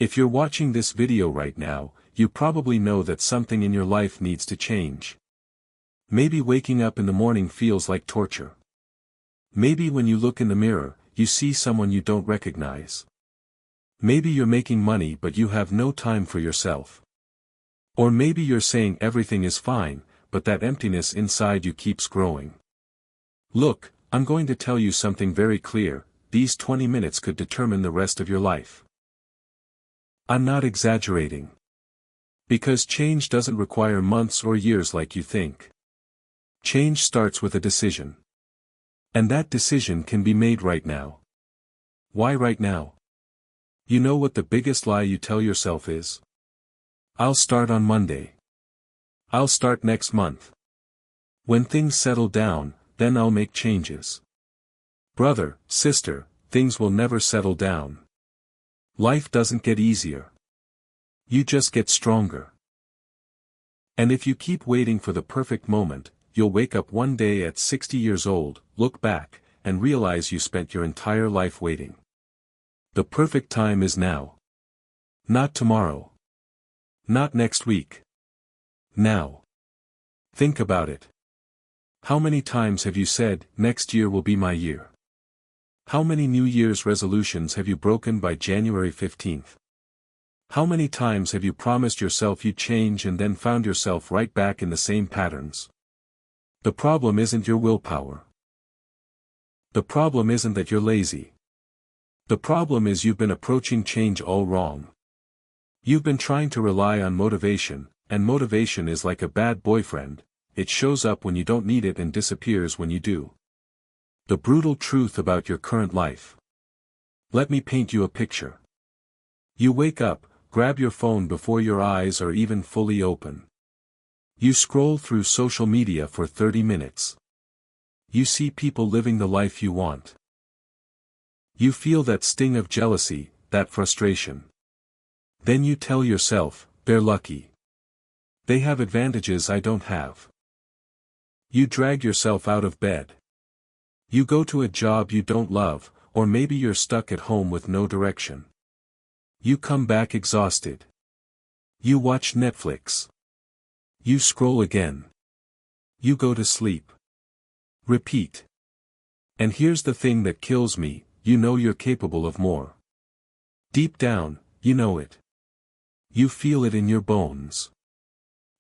If you're watching this video right now, you probably know that something in your life needs to change. Maybe waking up in the morning feels like torture. Maybe when you look in the mirror, you see someone you don't recognize. Maybe you're making money but you have no time for yourself. Or maybe you're saying everything is fine, but that emptiness inside you keeps growing. Look, I'm going to tell you something very clear. These 20 minutes could determine the rest of your life. I'm not exaggerating. Because change doesn't require months or years like you think. Change starts with a decision. And that decision can be made right now. Why right now? You know what the biggest lie you tell yourself is? I'll start on Monday. I'll start next month. When things settle down, then I'll make changes. Brother, sister, things will never settle down. Life doesn't get easier. You just get stronger. And if you keep waiting for the perfect moment, you'll wake up one day at 60 years old, look back, and realize you spent your entire life waiting. The perfect time is now. Not tomorrow. Not next week. Now. Think about it. How many times have you said, next year will be my year? How many New Year's resolutions have you broken by January 15th? How many times have you promised yourself you'd change and then found yourself right back in the same patterns? The problem isn't your willpower. The problem isn't that you're lazy. The problem is you've been approaching change all wrong. You've been trying to rely on motivation, and motivation is like a bad boyfriend. It shows up when you don't need it and disappears when you do. The brutal truth about your current life. Let me paint you a picture. You wake up, grab your phone before your eyes are even fully open. You scroll through social media for 30 minutes. You see people living the life you want. You feel that sting of jealousy, that frustration. Then you tell yourself, they're lucky. They have advantages I don't have. You drag yourself out of bed. You go to a job you don't love, or maybe you're stuck at home with no direction. You come back exhausted. You watch Netflix. You scroll again. You go to sleep. Repeat. And here's the thing that kills me, you know you're capable of more. Deep down, you know it. You feel it in your bones.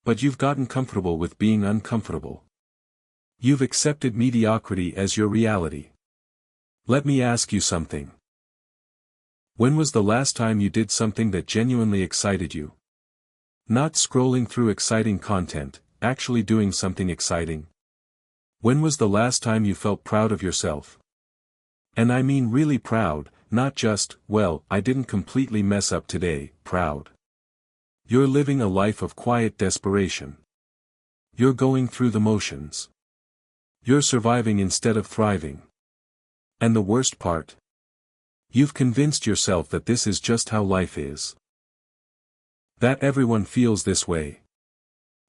But you've gotten comfortable with being uncomfortable. You've accepted mediocrity as your reality. Let me ask you something. When was the last time you did something that genuinely excited you? Not scrolling through exciting content, actually doing something exciting. When was the last time you felt proud of yourself? And I mean really proud, not just, well, I didn't completely mess up today, proud. You're living a life of quiet desperation. You're going through the motions. You're surviving instead of thriving. And the worst part? You've convinced yourself that this is just how life is. That everyone feels this way.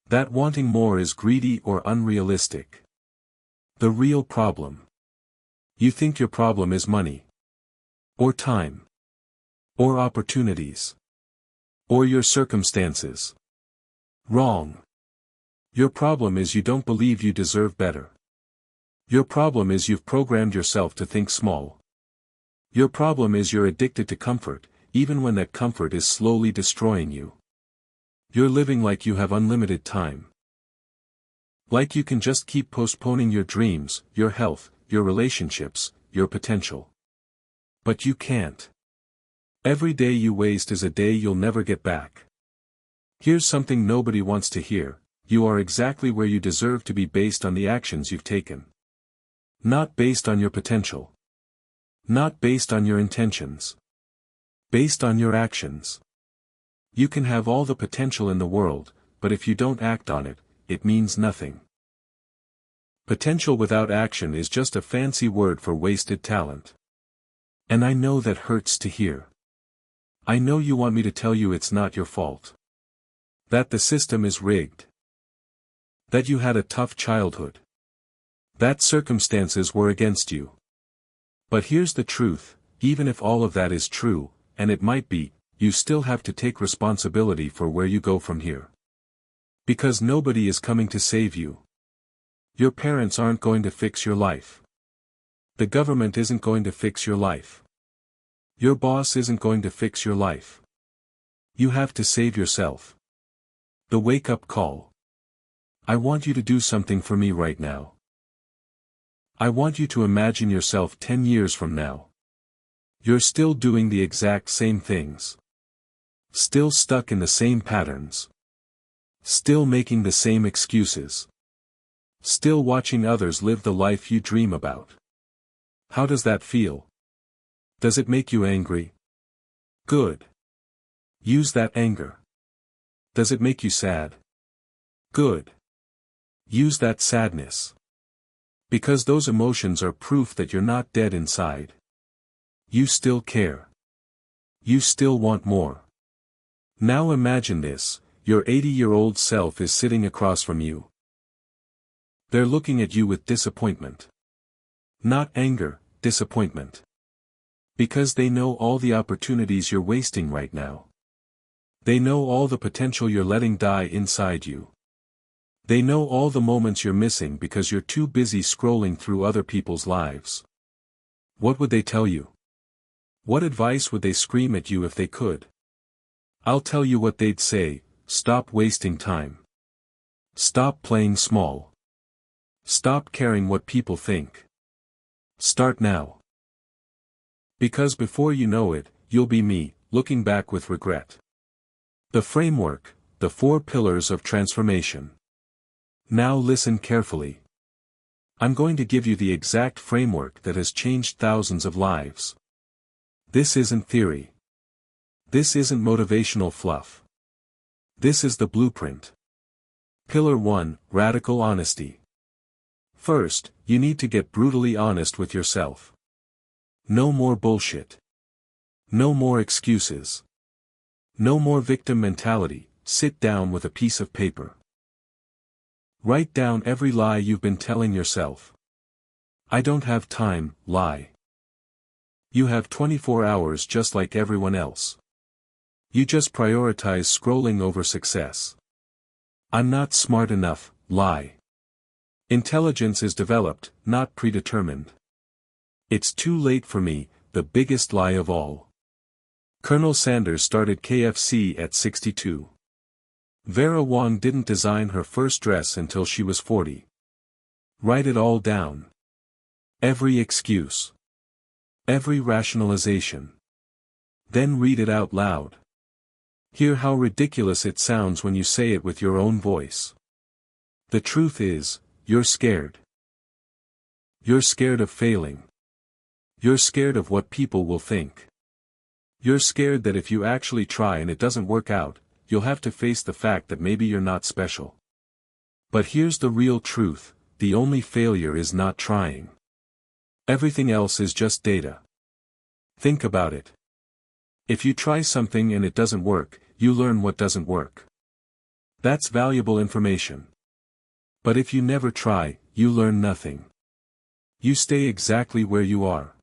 That wanting more is greedy or unrealistic. The real problem. You think your problem is money. Or time. Or opportunities. Or your circumstances. Wrong. Your problem is you don't believe you deserve better. Your problem is you've programmed yourself to think small. Your problem is you're addicted to comfort, even when that comfort is slowly destroying you. You're living like you have unlimited time. Like you can just keep postponing your dreams, your health, your relationships, your potential. But you can't. Every day you waste is a day you'll never get back. Here's something nobody wants to hear: you are exactly where you deserve to be based on the actions you've taken. Not based on your potential. Not based on your intentions. Based on your actions. You can have all the potential in the world, but if you don't act on it, it means nothing. Potential without action is just a fancy word for wasted talent. And I know that hurts to hear. I know you want me to tell you it's not your fault. That the system is rigged. That you had a tough childhood. That circumstances were against you. But here's the truth, even if all of that is true, and it might be, you still have to take responsibility for where you go from here. Because nobody is coming to save you. Your parents aren't going to fix your life. The government isn't going to fix your life. Your boss isn't going to fix your life. You have to save yourself. The wake-up call. I want you to do something for me right now. I want you to imagine yourself 10 years from now. You're still doing the exact same things. Still stuck in the same patterns. Still making the same excuses. Still watching others live the life you dream about. How does that feel? Does it make you angry? Good. Use that anger. Does it make you sad? Good. Use that sadness. Because those emotions are proof that you're not dead inside. You still care. You still want more. Now imagine this, your 80-year-old self is sitting across from you. They're looking at you with disappointment. Not anger, disappointment. Because they know all the opportunities you're wasting right now. They know all the potential you're letting die inside you. They know all the moments you're missing because you're too busy scrolling through other people's lives. What would they tell you? What advice would they scream at you if they could? I'll tell you what they'd say: stop wasting time. Stop playing small. Stop caring what people think. Start now. Because before you know it, you'll be me, looking back with regret. The framework, the 4 pillars of transformation. Now listen carefully. I'm going to give you the exact framework that has changed thousands of lives. This isn't theory. This isn't motivational fluff. This is the blueprint. Pillar 1, Radical Honesty. First, you need to get brutally honest with yourself. No more bullshit. No more excuses. No more victim mentality. Sit down with a piece of paper. Write down every lie you've been telling yourself. I don't have time, lie. You have 24 hours just like everyone else. You just prioritize scrolling over success. I'm not smart enough, lie. Intelligence is developed, not predetermined. It's too late for me, the biggest lie of all. Colonel Sanders started KFC at 62. Vera Wang didn't design her first dress until she was 40. Write it all down. Every excuse. Every rationalization. Then read it out loud. Hear how ridiculous it sounds when you say it with your own voice. The truth is, you're scared. You're scared of failing. You're scared of what people will think. You're scared that if you actually try and it doesn't work out, you'll have to face the fact that maybe you're not special. But here's the real truth: the only failure is not trying. Everything else is just data. Think about it. If you try something and it doesn't work, you learn what doesn't work. That's valuable information. But if you never try, you learn nothing. You stay exactly where you are.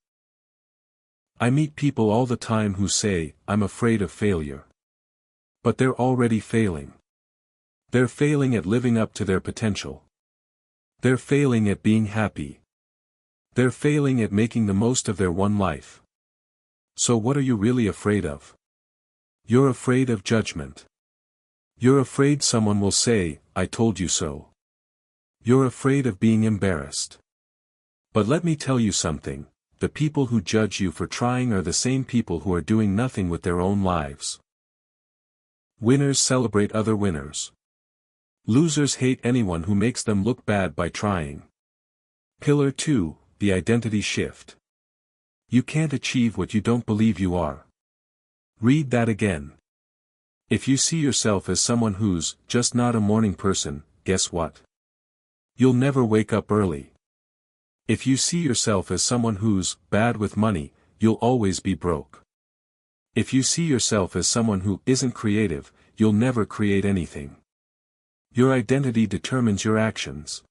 I meet people all the time who say, I'm afraid of failure. But they're already failing. They're failing at living up to their potential. They're failing at being happy. They're failing at making the most of their one life. So what are you really afraid of? You're afraid of judgment. You're afraid someone will say, I told you so. You're afraid of being embarrassed. But let me tell you something, the people who judge you for trying are the same people who are doing nothing with their own lives. Winners celebrate other winners. Losers hate anyone who makes them look bad by trying. Pillar 2, the identity shift. You can't achieve what you don't believe you are. Read that again. If you see yourself as someone who's just not a morning person, guess what? You'll never wake up early. If you see yourself as someone who's bad with money, you'll always be broke. If you see yourself as someone who isn't creative, you'll never create anything. Your identity determines your actions.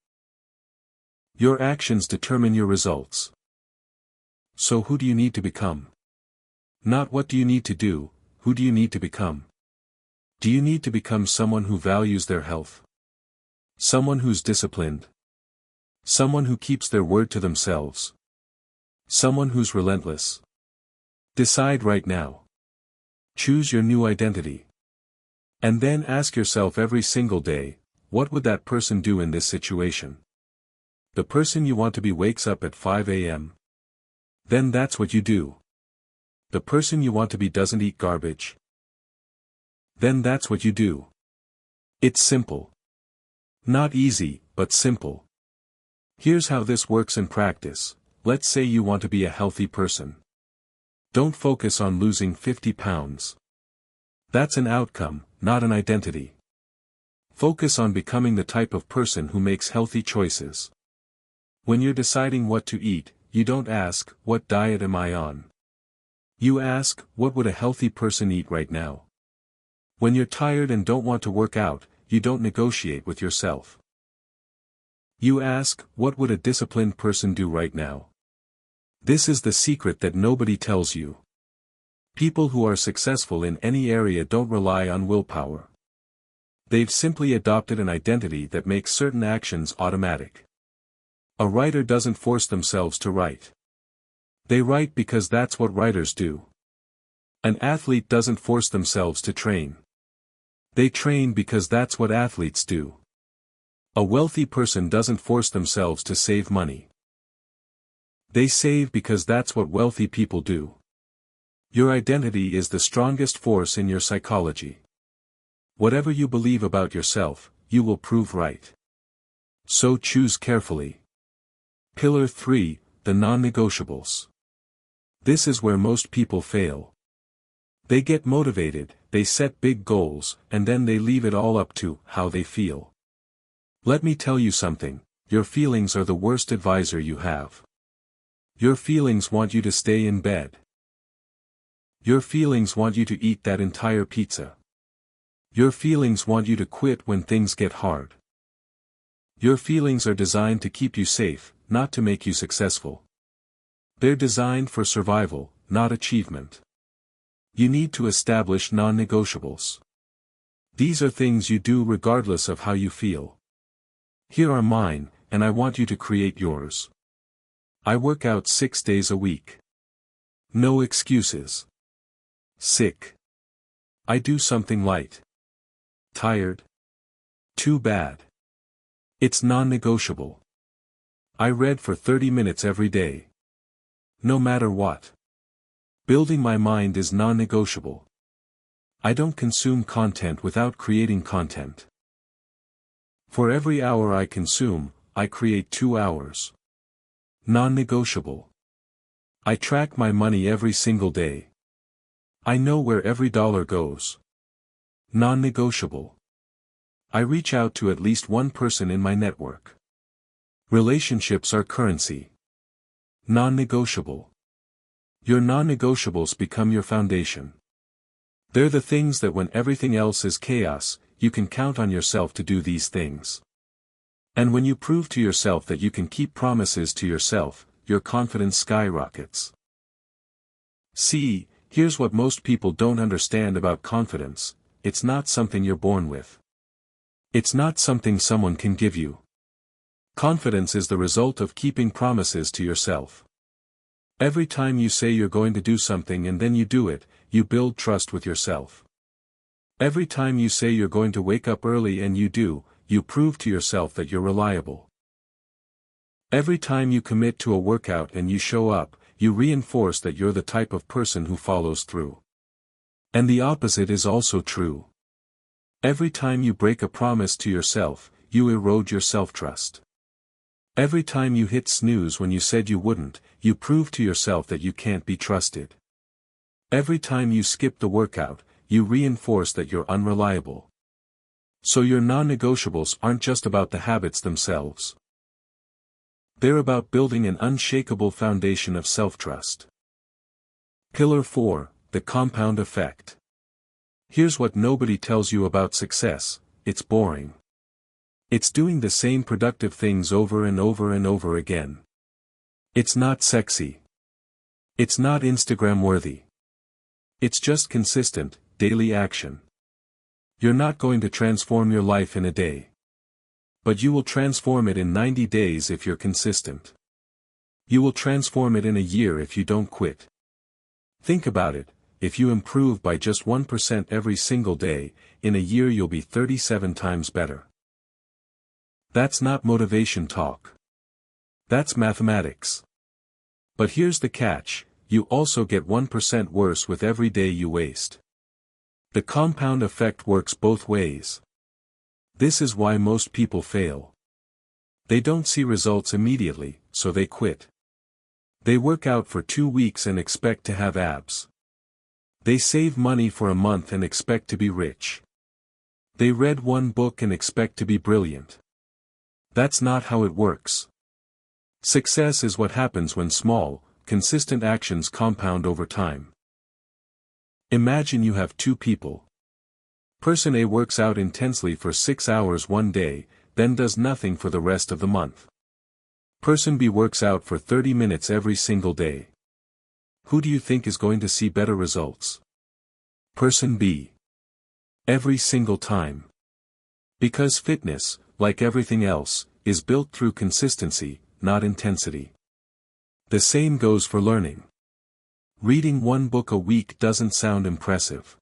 Your actions determine your results. So who do you need to become? Not what do you need to do, who do you need to become? Do you need to become someone who values their health? Someone who's disciplined? Someone who keeps their word to themselves? Someone who's relentless? Decide right now. Choose your new identity. And then ask yourself every single day, what would that person do in this situation? The person you want to be wakes up at 5 a.m. Then that's what you do. The person you want to be doesn't eat garbage. Then that's what you do. It's simple. Not easy, but simple. Here's how this works in practice. Let's say you want to be a healthy person. Don't focus on losing 50 pounds. That's an outcome, not an identity. Focus on becoming the type of person who makes healthy choices. When you're deciding what to eat, you don't ask, what diet am I on? You ask, what would a healthy person eat right now? When you're tired and don't want to work out, you don't negotiate with yourself. You ask, what would a disciplined person do right now? This is the secret that nobody tells you. People who are successful in any area don't rely on willpower. They've simply adopted an identity that makes certain actions automatic. A writer doesn't force themselves to write. They write because that's what writers do. An athlete doesn't force themselves to train. They train because that's what athletes do. A wealthy person doesn't force themselves to save money. They save because that's what wealthy people do. Your identity is the strongest force in your psychology. Whatever you believe about yourself, you will prove right. So choose carefully. Pillar 3, the non-negotiables. This is where most people fail. They get motivated, they set big goals, and then they leave it all up to how they feel. Let me tell you something, your feelings are the worst advisor you have. Your feelings want you to stay in bed. Your feelings want you to eat that entire pizza. Your feelings want you to quit when things get hard. Your feelings are designed to keep you safe, not to make you successful. They're designed for survival, not achievement. You need to establish non-negotiables. These are things you do regardless of how you feel. Here are mine, and I want you to create yours. I work out 6 days a week. No excuses. Sick. I do something light. Tired? Too bad. It's non-negotiable. I read for 30 minutes every day. No matter what. Building my mind is non-negotiable. I don't consume content without creating content. For every hour I consume, I create 2 hours. Non-negotiable. I track my money every single day. I know where every dollar goes. Non-negotiable. I reach out to at least one person in my network. Relationships are currency. Non-negotiable. Your non-negotiables become your foundation. They're the things that when everything else is chaos, you can count on yourself to do these things. And when you prove to yourself that you can keep promises to yourself, your confidence skyrockets. See, here's what most people don't understand about confidence: it's not something you're born with. It's not something someone can give you. Confidence is the result of keeping promises to yourself. Every time you say you're going to do something and then you do it, you build trust with yourself. Every time you say you're going to wake up early and you do, you prove to yourself that you're reliable. Every time you commit to a workout and you show up, you reinforce that you're the type of person who follows through. And the opposite is also true. Every time you break a promise to yourself, you erode your self-trust. Every time you hit snooze when you said you wouldn't, you prove to yourself that you can't be trusted. Every time you skip the workout, you reinforce that you're unreliable. So your non-negotiables aren't just about the habits themselves. They're about building an unshakable foundation of self-trust. Pillar 4, the compound effect. Here's what nobody tells you about success: it's boring. It's doing the same productive things over and over and over again. It's not sexy. It's not Instagram-worthy. It's just consistent, daily action. You're not going to transform your life in a day. But you will transform it in 90 days if you're consistent. You will transform it in a year if you don't quit. Think about it, if you improve by just 1% every single day, in a year you'll be 37 times better. That's not motivation talk. That's mathematics. But here's the catch, you also get 1% worse with every day you waste. The compound effect works both ways. This is why most people fail. They don't see results immediately, so they quit. They work out for 2 weeks and expect to have abs. They save money for a month and expect to be rich. They read one book and expect to be brilliant. That's not how it works. Success is what happens when small, consistent actions compound over time. Imagine you have two people. Person A works out intensely for 6 hours one day, then does nothing for the rest of the month. Person B works out for 30 minutes every single day. Who do you think is going to see better results? Person B. Every single time. Because fitness, like everything else, is built through consistency, not intensity. The same goes for learning. Reading one book a week doesn't sound impressive.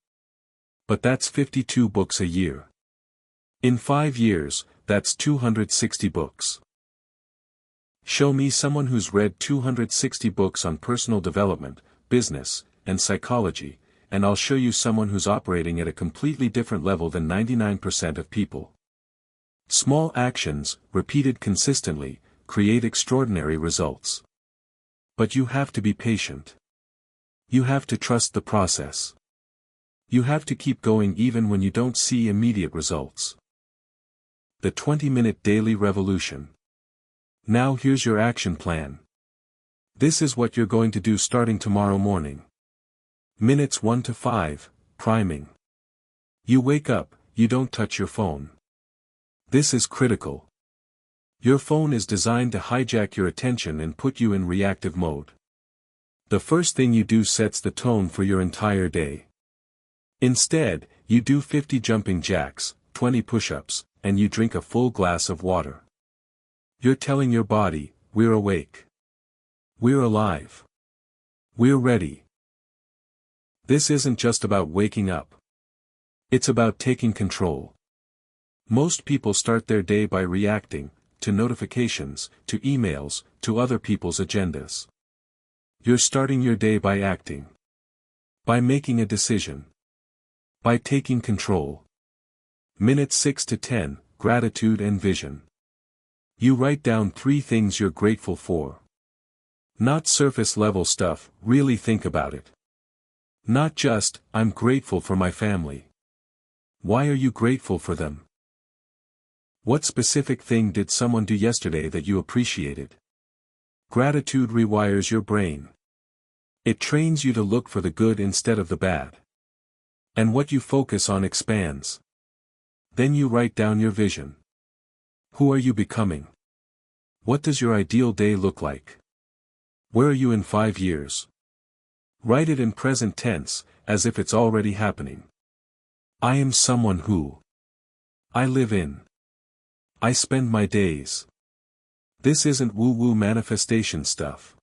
But that's 52 books a year. In 5 years, that's 260 books. Show me someone who's read 260 books on personal development, business, and psychology, and I'll show you someone who's operating at a completely different level than 99% of people. Small actions, repeated consistently, create extraordinary results. But you have to be patient. You have to trust the process. You have to keep going even when you don't see immediate results. The 20-minute daily revolution. Now here's your action plan. This is what you're going to do starting tomorrow morning. Minutes 1 to 5, priming. You wake up, you don't touch your phone. This is critical. Your phone is designed to hijack your attention and put you in reactive mode. The first thing you do sets the tone for your entire day. Instead, you do 50 jumping jacks, 20 push-ups, and you drink a full glass of water. You're telling your body, we're awake. We're alive. We're ready. This isn't just about waking up. It's about taking control. Most people start their day by reacting, to notifications, to emails, to other people's agendas. You're starting your day by acting. By making a decision. By taking control. Minutes 6 to 10, gratitude and vision. You write down 3 things you're grateful for. Not surface-level stuff, really think about it. Not just, I'm grateful for my family. Why are you grateful for them? What specific thing did someone do yesterday that you appreciated? Gratitude rewires your brain. It trains you to look for the good instead of the bad. And what you focus on expands. Then you write down your vision. Who are you becoming? What does your ideal day look like? Where are you in 5 years? Write it in present tense, as if it's already happening. I am someone who. I live in. I spend my days. This isn't woo-woo manifestation stuff.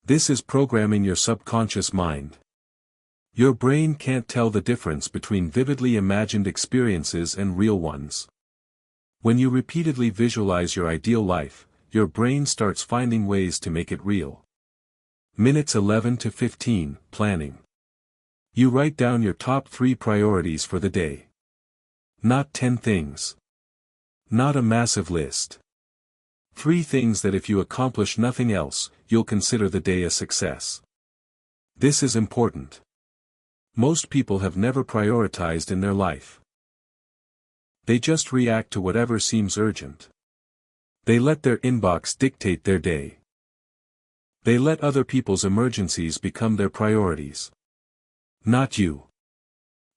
This is programming your subconscious mind. Your brain can't tell the difference between vividly imagined experiences and real ones. When you repeatedly visualize your ideal life, your brain starts finding ways to make it real. Minutes 11 to 15, planning. You write down your top 3 priorities for the day. Not 10 things. Not a massive list. 3 things that if you accomplish nothing else, you'll consider the day a success. This is important. Most people have never prioritized in their life. They just react to whatever seems urgent. They let their inbox dictate their day. They let other people's emergencies become their priorities. Not you.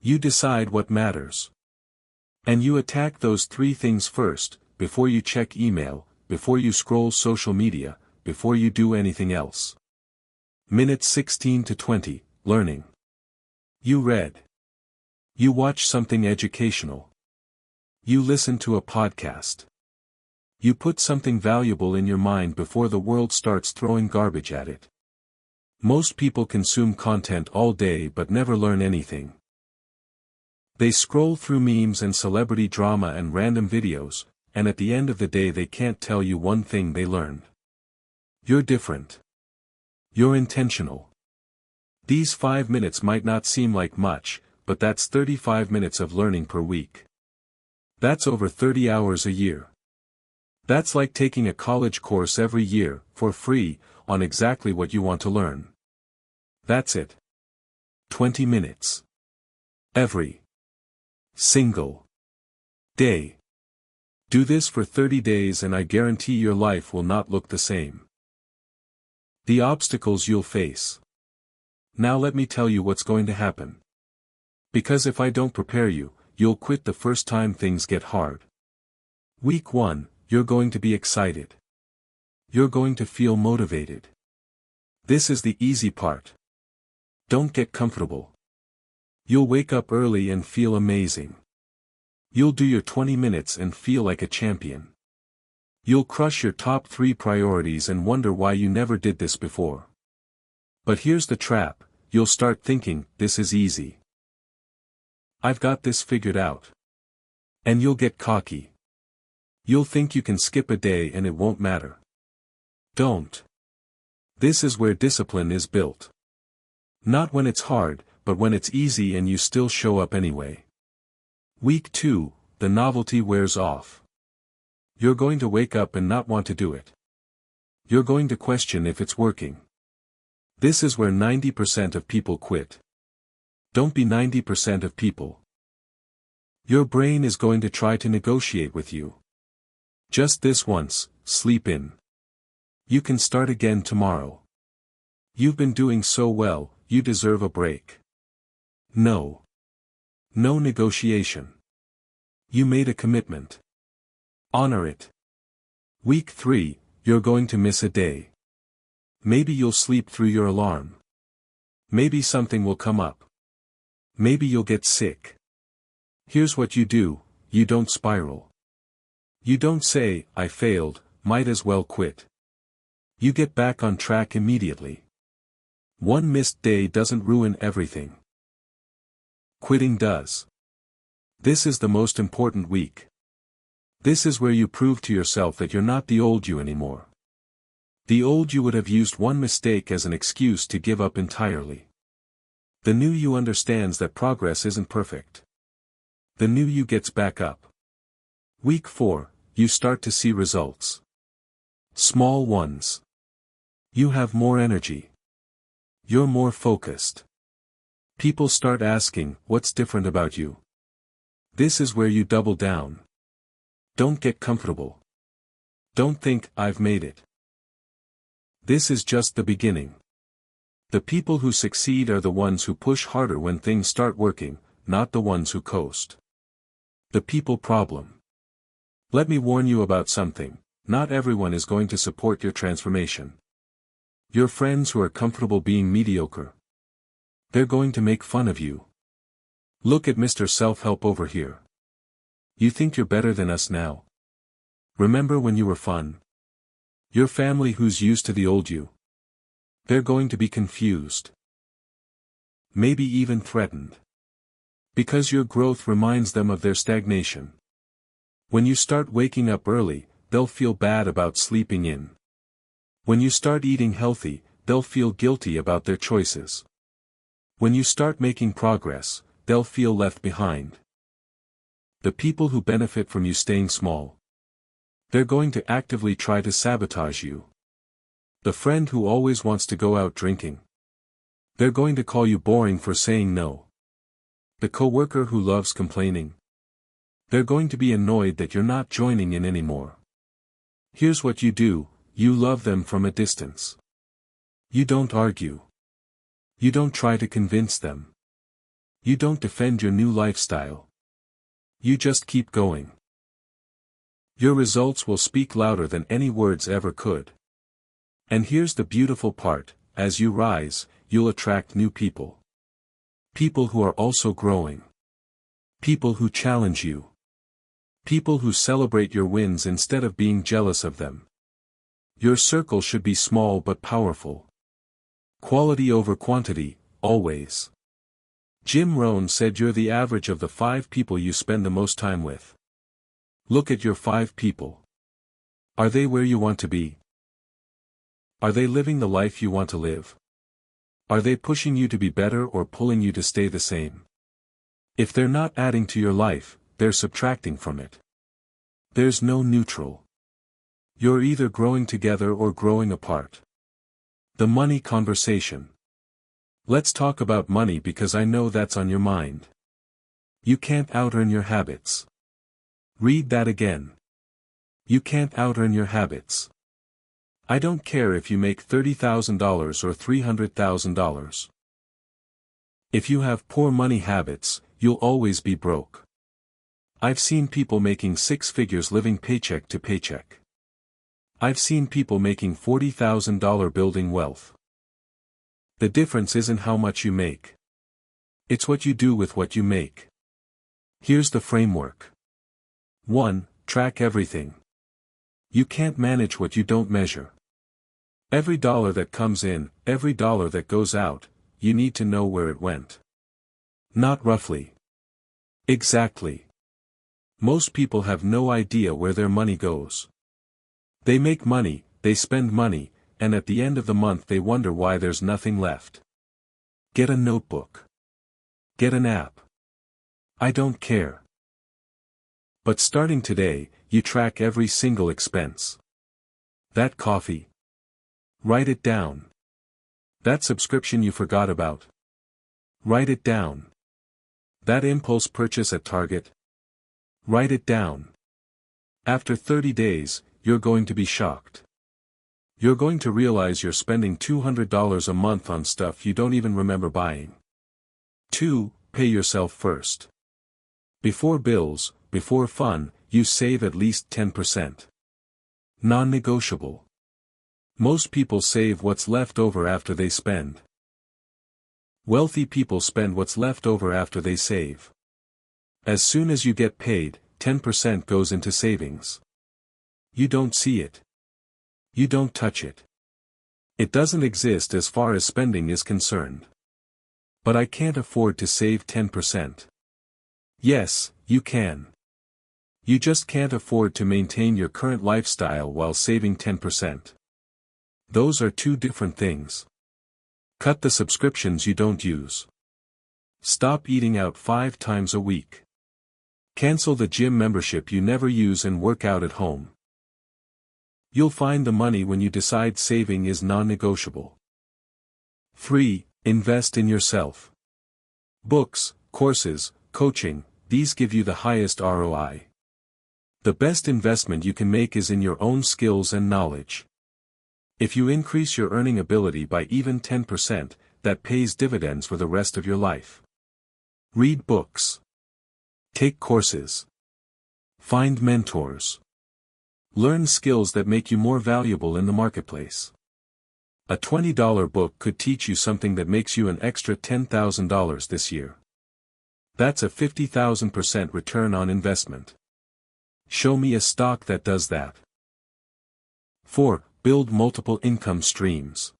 You decide what matters. And you attack those 3 things first, before you check email, before you scroll social media, before you do anything else. Minutes 16 to 20, learning. You read. You watched something educational. You listened to a podcast. You put something valuable in your mind before the world starts throwing garbage at it. Most people consume content all day but never learn anything. They scroll through memes and celebrity drama and random videos, and at the end of the day they can't tell you one thing they learned. You're different. You're intentional. These 5 minutes might not seem like much, but that's 35 minutes of learning per week. That's over 30 hours a year. That's like taking a college course every year, for free, on exactly what you want to learn. That's it. 20 minutes. Every single day. Do this for 30 days and I guarantee your life will not look the same. The obstacles you'll face. Now let me tell you what's going to happen. Because if I don't prepare you, you'll quit the first time things get hard. Week 1, you're going to be excited. You're going to feel motivated. This is the easy part. Don't get comfortable. You'll wake up early and feel amazing. You'll do your 20 minutes and feel like a champion. You'll crush your top 3 priorities and wonder why you never did this before. But here's the trap, you'll start thinking, this is easy. I've got this figured out. And you'll get cocky. You'll think you can skip a day and it won't matter. Don't. This is where discipline is built. Not when it's hard, but when it's easy and you still show up anyway. Week 2, the novelty wears off. You're going to wake up and not want to do it. You're going to question if it's working. This is where 90% of people quit. Don't be 90% of people. Your brain is going to try to negotiate with you. Just this once, sleep in. You can start again tomorrow. You've been doing so well, you deserve a break. No. No negotiation. You made a commitment. Honor it. Week 3, you're going to miss a day. Maybe you'll sleep through your alarm. Maybe something will come up. Maybe you'll get sick. Here's what you do, you don't spiral. You don't say, I failed, might as well quit. You get back on track immediately. One missed day doesn't ruin everything. Quitting does. This is the most important week. This is where you prove to yourself that you're not the old you anymore. The old you would have used one mistake as an excuse to give up entirely. The new you understands that progress isn't perfect. The new you gets back up. Week 4, you start to see results. Small ones. You have more energy. You're more focused. People start asking, what's different about you? This is where you double down. Don't get comfortable. Don't think, I've made it. This is just the beginning. The people who succeed are the ones who push harder when things start working, not the ones who coast. The people problem. Let me warn you about something, not everyone is going to support your transformation. Your friends who are comfortable being mediocre. They're going to make fun of you. Look at Mr. Self-Help over here. You think you're better than us now? Remember when you were fun? Your family who's used to the old you. They're going to be confused. Maybe even threatened. Because your growth reminds them of their stagnation. When you start waking up early, they'll feel bad about sleeping in. When you start eating healthy, they'll feel guilty about their choices. When you start making progress, they'll feel left behind. The people who benefit from you staying small. They're going to actively try to sabotage you. The friend who always wants to go out drinking. They're going to call you boring for saying no. The coworker who loves complaining. They're going to be annoyed that you're not joining in anymore. Here's what you do, you love them from a distance. You don't argue. You don't try to convince them. You don't defend your new lifestyle. You just keep going. Your results will speak louder than any words ever could. And here's the beautiful part, as you rise, you'll attract new people. People who are also growing. People who challenge you. People who celebrate your wins instead of being jealous of them. Your circle should be small but powerful. Quality over quantity, always. Jim Rohn said you're the average of the 5 people you spend the most time with. Look at your 5 people. Are they where you want to be? Are they living the life you want to live? Are they pushing you to be better or pulling you to stay the same? If they're not adding to your life, they're subtracting from it. There's no neutral. You're either growing together or growing apart. The money conversation. Let's talk about money because I know that's on your mind. You can't out-earn your habits. Read that again. You can't out-earn your habits. I don't care if you make $30,000 or $300,000. If you have poor money habits, you'll always be broke. I've seen people making 6 figures living paycheck to paycheck. I've seen people making $40,000 building wealth. The difference isn't how much you make. It's what you do with what you make. Here's the framework. 1. Track everything. You can't manage what you don't measure. Every dollar that comes in, every dollar that goes out, you need to know where it went. Not roughly. Exactly. Most people have no idea where their money goes. They make money, they spend money, and at the end of the month they wonder why there's nothing left. Get a notebook. Get an app. I don't care. But starting today, you track every single expense. That coffee. Write it down. That subscription you forgot about. Write it down. That impulse purchase at Target. Write it down. After 30 days, you're going to be shocked. You're going to realize you're spending $200 a month on stuff you don't even remember buying. 2. Pay yourself first. Before bills, before fun, you save at least 10%. Non-negotiable. Most people save what's left over after they spend. Wealthy people spend what's left over after they save. As soon as you get paid, 10% goes into savings. You don't see it. You don't touch it. It doesn't exist as far as spending is concerned. But I can't afford to save 10%. Yes, you can. You just can't afford to maintain your current lifestyle while saving 10%. Those are 2 different things. Cut the subscriptions you don't use. Stop eating out 5 times a week. Cancel the gym membership you never use and work out at home. You'll find the money when you decide saving is non-negotiable. 3. Invest in yourself. Books, courses, coaching, these give you the highest ROI. The best investment you can make is in your own skills and knowledge. If you increase your earning ability by even 10%, that pays dividends for the rest of your life. Read books. Take courses. Find mentors. Learn skills that make you more valuable in the marketplace. A $20 book could teach you something that makes you an extra $10,000 this year. That's a 50,000% return on investment. Show me a stock that does that. 4. Build multiple income streams.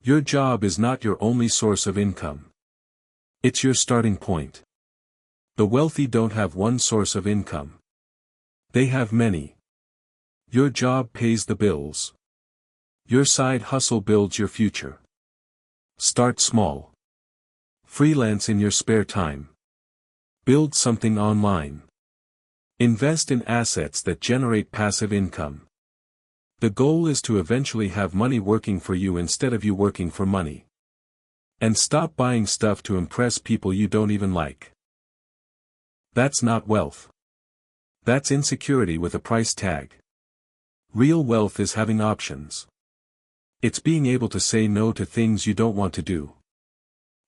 Your job is not your only source of income. It's your starting point. The wealthy don't have one source of income. They have many. Your job pays the bills. Your side hustle builds your future. Start small. Freelance in your spare time. Build something online. Invest in assets that generate passive income. The goal is to eventually have money working for you instead of you working for money. And stop buying stuff to impress people you don't even like. That's not wealth. That's insecurity with a price tag. Real wealth is having options. It's being able to say no to things you don't want to do.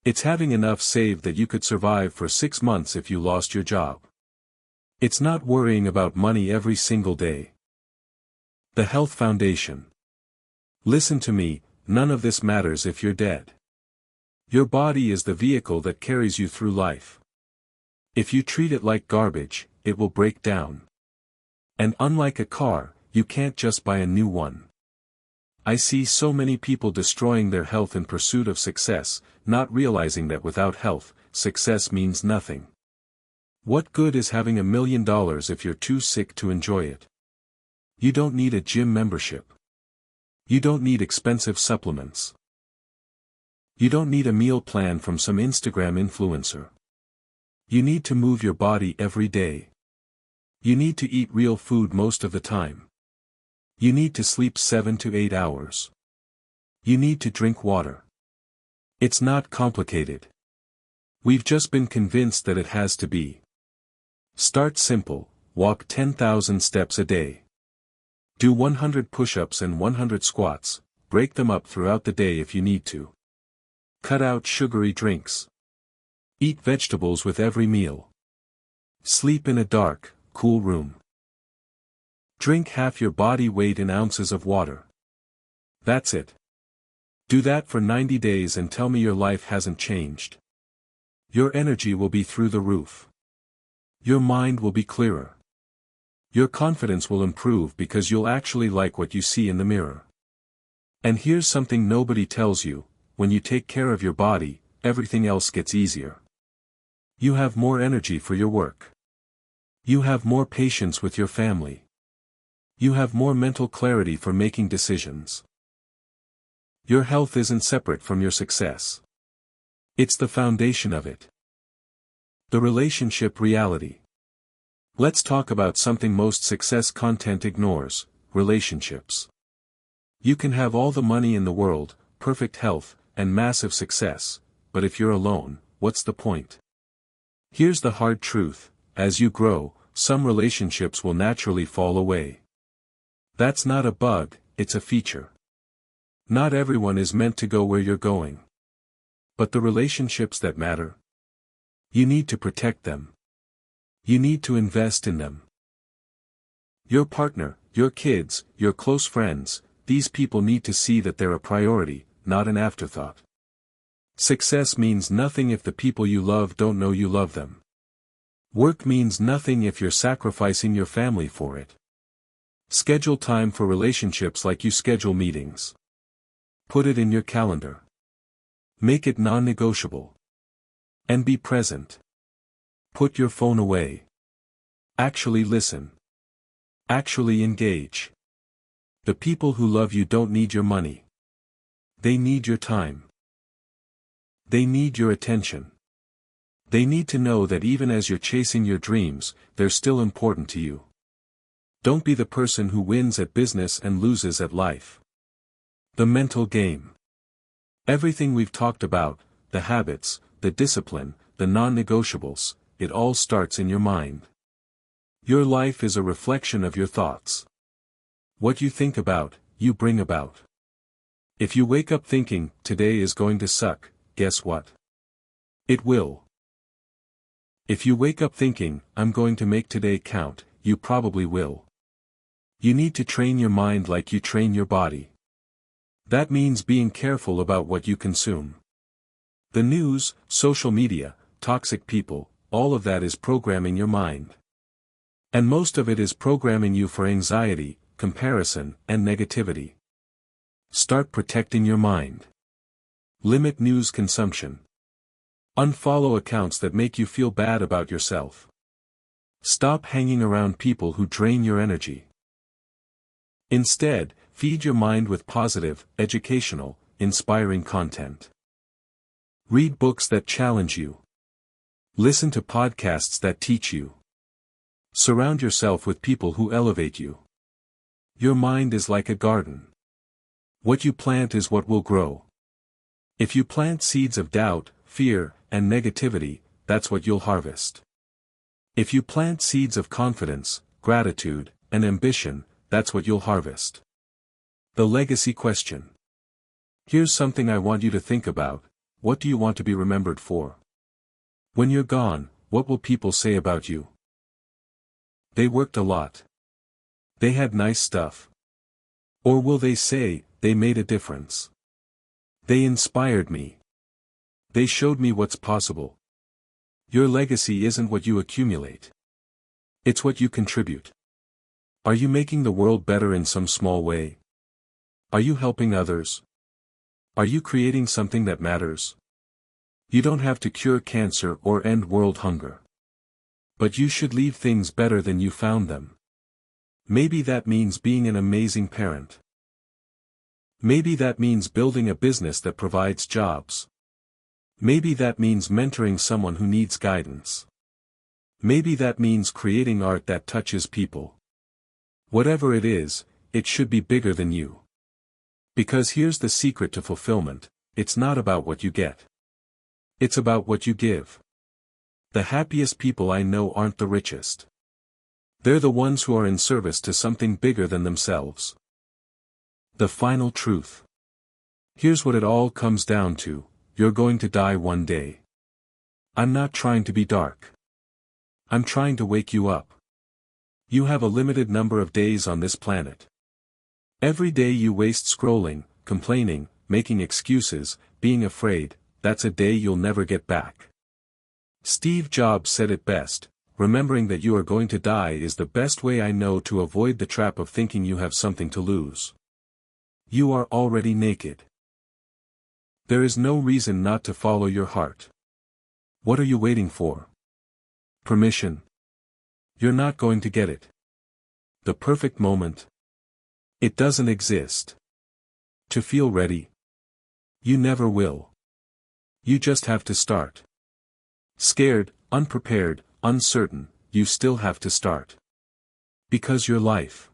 It's having enough saved that you could survive for 6 months if you lost your job. It's not worrying about money every single day. The Health Foundation. Listen to me, none of this matters if you're dead. Your body is the vehicle that carries you through life. If you treat it like garbage, it will break down. And unlike a car, you can't just buy a new one. I see so many people destroying their health in pursuit of success, not realizing that without health, success means nothing. What good is having $1 million if you're too sick to enjoy it? You don't need a gym membership. You don't need expensive supplements. You don't need a meal plan from some Instagram influencer. You need to move your body every day. You need to eat real food most of the time. You need to sleep 7 to 8 hours. You need to drink water. It's not complicated. We've just been convinced that it has to be. Start simple, walk 10,000 steps a day. Do 100 push-ups and 100 squats, break them up throughout the day if you need to. Cut out sugary drinks. Eat vegetables with every meal. Sleep in a dark, cool room. Drink half your body weight in ounces of water. That's it. Do that for 90 days and tell me your life hasn't changed. Your energy will be through the roof. Your mind will be clearer. Your confidence will improve because you'll actually like what you see in the mirror. And here's something nobody tells you: when you take care of your body, everything else gets easier. You have more energy for your work. You have more patience with your family. You have more mental clarity for making decisions. Your health isn't separate from your success. It's the foundation of it. The relationship reality. Let's talk about something most success content ignores: relationships. You can have all the money in the world, perfect health, and massive success, but if you're alone, what's the point? Here's the hard truth: as you grow, some relationships will naturally fall away. That's not a bug, it's a feature. Not everyone is meant to go where you're going. But the relationships that matter, you need to protect them. You need to invest in them. Your partner, your kids, your close friends, these people need to see that they're a priority, not an afterthought. Success means nothing if the people you love don't know you love them. Work means nothing if you're sacrificing your family for it. Schedule time for relationships like you schedule meetings. Put it in your calendar. Make it non-negotiable. And be present. Put your phone away. Actually listen. Actually engage. The people who love you don't need your money. They need your time. They need your attention. They need to know that even as you're chasing your dreams, they're still important to you. Don't be the person who wins at business and loses at life. The mental game. Everything we've talked about, the habits, the discipline, the non-negotiables, it all starts in your mind. Your life is a reflection of your thoughts. What you think about, you bring about. If you wake up thinking, today is going to suck, guess what? It will. If you wake up thinking, I'm going to make today count, you probably will. You need to train your mind like you train your body. That means being careful about what you consume. The news, social media, toxic people, all of that is programming your mind. And most of it is programming you for anxiety, comparison, and negativity. Start protecting your mind. Limit news consumption. Unfollow accounts that make you feel bad about yourself. Stop hanging around people who drain your energy. Instead, feed your mind with positive, educational, inspiring content. Read books that challenge you. Listen to podcasts that teach you. Surround yourself with people who elevate you. Your mind is like a garden. What you plant is what will grow. If you plant seeds of doubt, fear, and negativity, that's what you'll harvest. If you plant seeds of confidence, gratitude, and ambition, that's what you'll harvest. The legacy question. Here's something I want you to think about: what do you want to be remembered for? When you're gone, what will people say about you? They worked a lot. They had nice stuff. Or will they say, they made a difference? They inspired me. They showed me what's possible. Your legacy isn't what you accumulate. It's what you contribute. Are you making the world better in some small way? Are you helping others? Are you creating something that matters? You don't have to cure cancer or end world hunger. But you should leave things better than you found them. Maybe that means being an amazing parent. Maybe that means building a business that provides jobs. Maybe that means mentoring someone who needs guidance. Maybe that means creating art that touches people. Whatever it is, it should be bigger than you. Because here's the secret to fulfillment: it's not about what you get. It's about what you give. The happiest people I know aren't the richest. They're the ones who are in service to something bigger than themselves. The final truth. Here's what it all comes down to: you're going to die one day. I'm not trying to be dark. I'm trying to wake you up. You have a limited number of days on this planet. Every day you waste scrolling, complaining, making excuses, being afraid, that's a day you'll never get back. Steve Jobs said it best: remembering that you are going to die is the best way I know to avoid the trap of thinking you have something to lose. You are already naked. There is no reason not to follow your heart. What are you waiting for? Permission. You're not going to get it. The perfect moment? It doesn't exist. To feel ready? You never will. You just have to start. Scared, unprepared, uncertain, you still have to start. Because your life